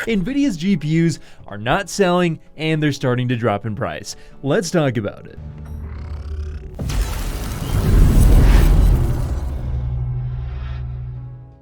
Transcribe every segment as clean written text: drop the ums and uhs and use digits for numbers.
Nvidia's GPUs are not selling and they're starting to drop in price. Let's talk about it.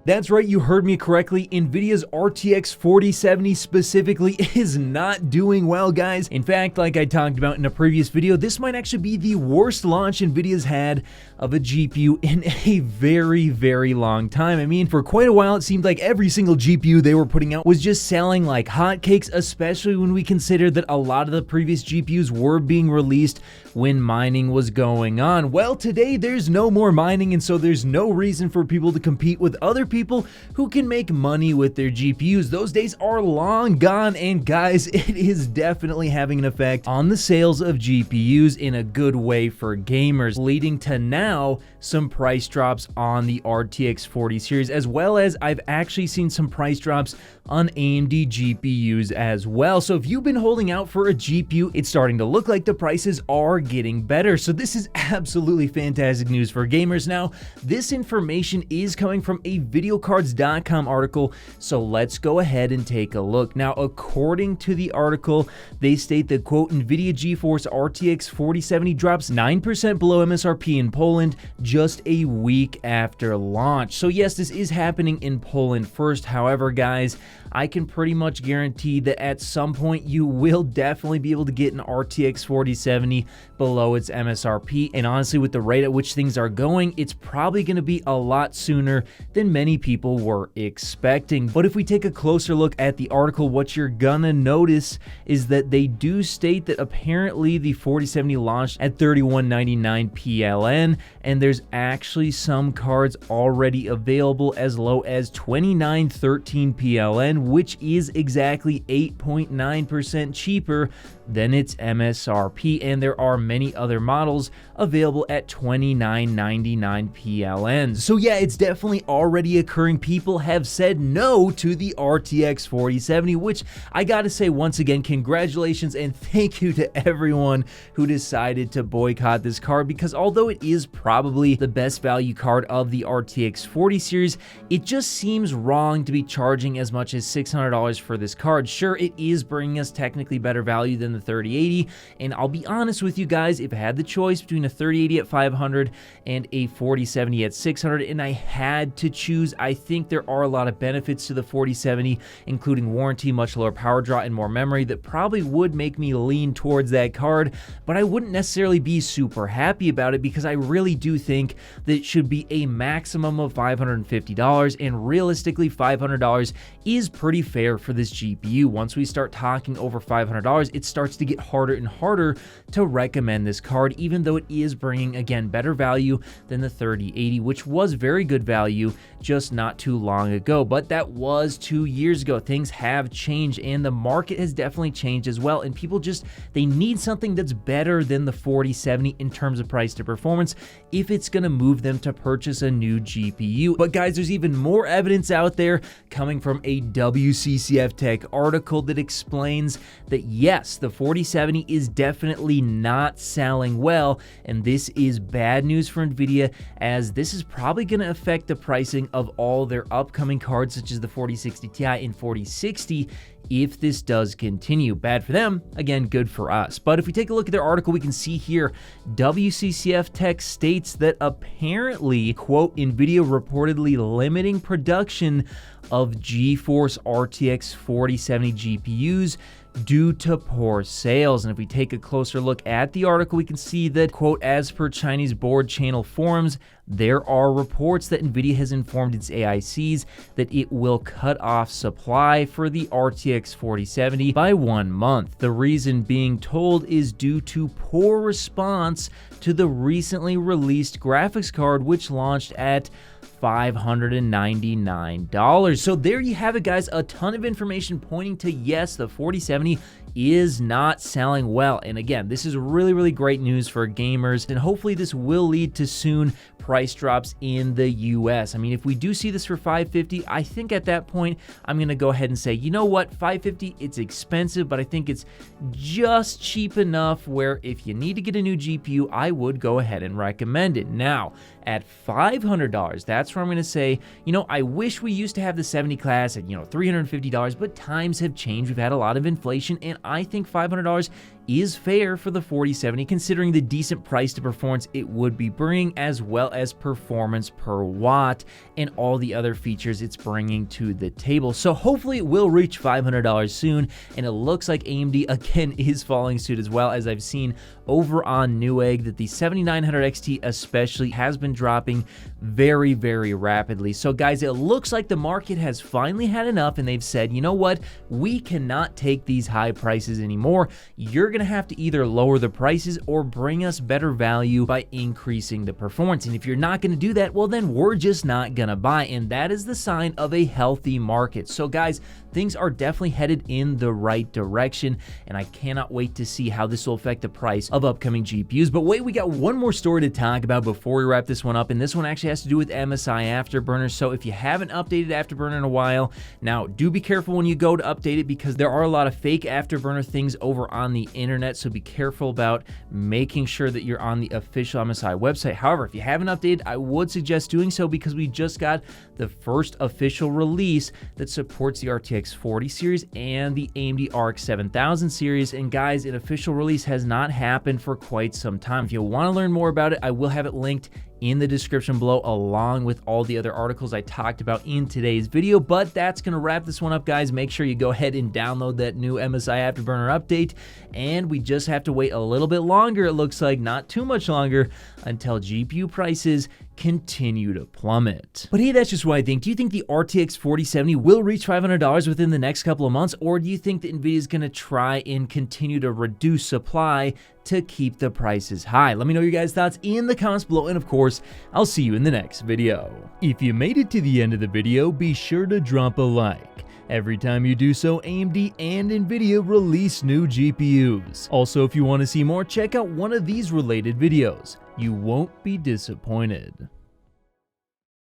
That's right, you heard me correctly. Nvidia's RTX 4070 specifically is not doing well, guys. In fact, like I talked about in a previous video, this might actually be the worst launch Nvidia's had of a GPU in a very, very long time. I mean, for quite a while, it seemed like every single GPU they were putting out was just selling like hotcakes, especially when we consider that a lot of the previous GPUs were being released when mining was going on. Well, today there's no more mining, and so there's no reason for people to compete with other people who can make money with their GPUs. Those days are long gone, and guys, it is definitely having an effect on the sales of GPUs in a good way for gamers, leading to now some price drops on the RTX 40 series, as well as I've actually seen some price drops on AMD GPUs as well. So if you've been holding out for a GPU, it's starting to look like the prices are getting better. So this is absolutely fantastic news for gamers. Now, this information is coming from a videocards.com article, so let's go ahead and take a look. Now, according to the article, they state that, quote, Nvidia GeForce RTX 4070 drops 9% below MSRP in Poland just a week after launch. So yes, this is happening in Poland first. However, guys, I can pretty much guarantee that at some point you will definitely be able to get an RTX 4070 below its MSRP. And honestly, with the rate at which things are going, it's probably going to be a lot sooner than many people were expecting. But if we take a closer look at the article, what you're gonna notice is that they do state that apparently the 4070 launched at $3199 PLN, and there's actually some cards already available as low as $2913 PLN, which is exactly 8.9% cheaper than its MSRP, and there are many other models available at $29.99 PLN. So yeah, it's definitely already occurring. People have said no to the RTX 4070, which I gotta say, once again, congratulations and thank you to everyone who decided to boycott this card, because although it is probably the best value card of the RTX 40 series, it just seems wrong to be charging as much as $600 for this card. Sure, it is bringing us technically better value than the 3080, and I'll be honest with you guys, if I had the choice between a 3080 at $500 and a 4070 at $600 and I had to choose, I think there are a lot of benefits to the 4070, including warranty, much lower power draw, and more memory that probably would make me lean towards that card, but I wouldn't necessarily be super happy about it because I really do think that it should be a maximum of $550, and realistically $500 is pretty fair for this GPU. Once we start talking over $500, it starts to get harder and harder to recommend this card, even though it is bringing, again, better value than the 3080, which was very good value just not too long ago. But that was 2 years ago. Things have changed, and the market has definitely changed as well, and people just, they need something that's better than the 4070 in terms of price to performance if it's going to move them to purchase a new GPU. But guys, there's even more evidence out there coming from a WCCF Tech article that explains that yes, the 4070 is definitely not selling well, and this is bad news for Nvidia, as this is probably going to affect the pricing of all their upcoming cards such as the 4060 Ti and 4060 if this does continue. Bad for them, again, good for us. But if we take a look at their article, we can see here WCCF Tech states that apparently, quote, Nvidia reportedly limiting production of GeForce RTX 4070 GPUs due to poor sales. And if we take a closer look at the article, we can see that, quote, as per Chinese board channel forums, there are reports that Nvidia has informed its AICs that it will cut off supply for the RTX 4070 by 1 month. The reason being told is due to poor response to the recently released graphics card, which launched at $599. So there you have it, guys. A ton of information pointing to yes, the 4070 is not selling well. And again, this is really, really great news for gamers, and hopefully this will lead to soon price drops in the US. I mean, if we do see this for $550, I think at that point, I'm going to go ahead and say, you know what, $550, it's expensive, but I think it's just cheap enough where if you need to get a new GPU, I would go ahead and recommend it. Now, at $500, that's where I'm going to say, you know, I wish we used to have the 70 class at, you know, $350, but times have changed. We've had a lot of inflation, and I think $500 is fair for the 4070, considering the decent price to performance it would be bringing, as well as performance per watt and all the other features it's bringing to the table. So hopefully it will reach $500 soon, and it looks like AMD again is following suit, as well as I've seen over on Newegg that the 7900 XT especially has been dropping very, very rapidly. So guys, it looks like the market has finally had enough, and they've said, you know what, we cannot take these high prices anymore. You're going to have to either lower the prices or bring us better value by increasing the performance. And if you're not going to do that, well, then we're just not going to buy. And that is the sign of a healthy market. So guys, things are definitely headed in the right direction, and I cannot wait to see how this will affect the price of upcoming GPUs. But wait, we got one more story to talk about before we wrap this one up, and this one actually has to do with MSI Afterburner. So if you haven't updated Afterburner in a while, now do be careful when you go to update it, because there are a lot of fake Afterburner things over on the internet, so be careful about making sure that you're on the official MSI website. However, if you haven't updated, I would suggest doing so, because we just got the first official release that supports the RTX 40 series and the AMD RX 7000 series. And guys, an official release has not happened for quite some time. If you want to learn more about it, I will have it linked in the description below, along with all the other articles I talked about in today's video. But that's going to wrap this one up, guys. Make sure you go ahead and download that new MSI Afterburner update, and we just have to wait a little bit longer, it looks like, not too much longer, until GPU prices continue to plummet. But hey, that's just what I think. Do you think the RTX 4070 will reach $500 within the next couple of months, or do you think that Nvidia is going to try and continue to reduce supply to keep the prices high? Let me know your guys' thoughts in the comments below, and of course, I'll see you in the next video. If you made it to the end of the video, be sure to drop a like. Every time you do so, AMD and Nvidia release new GPUs. Also, if you want to see more, check out one of these related videos. You won't be disappointed.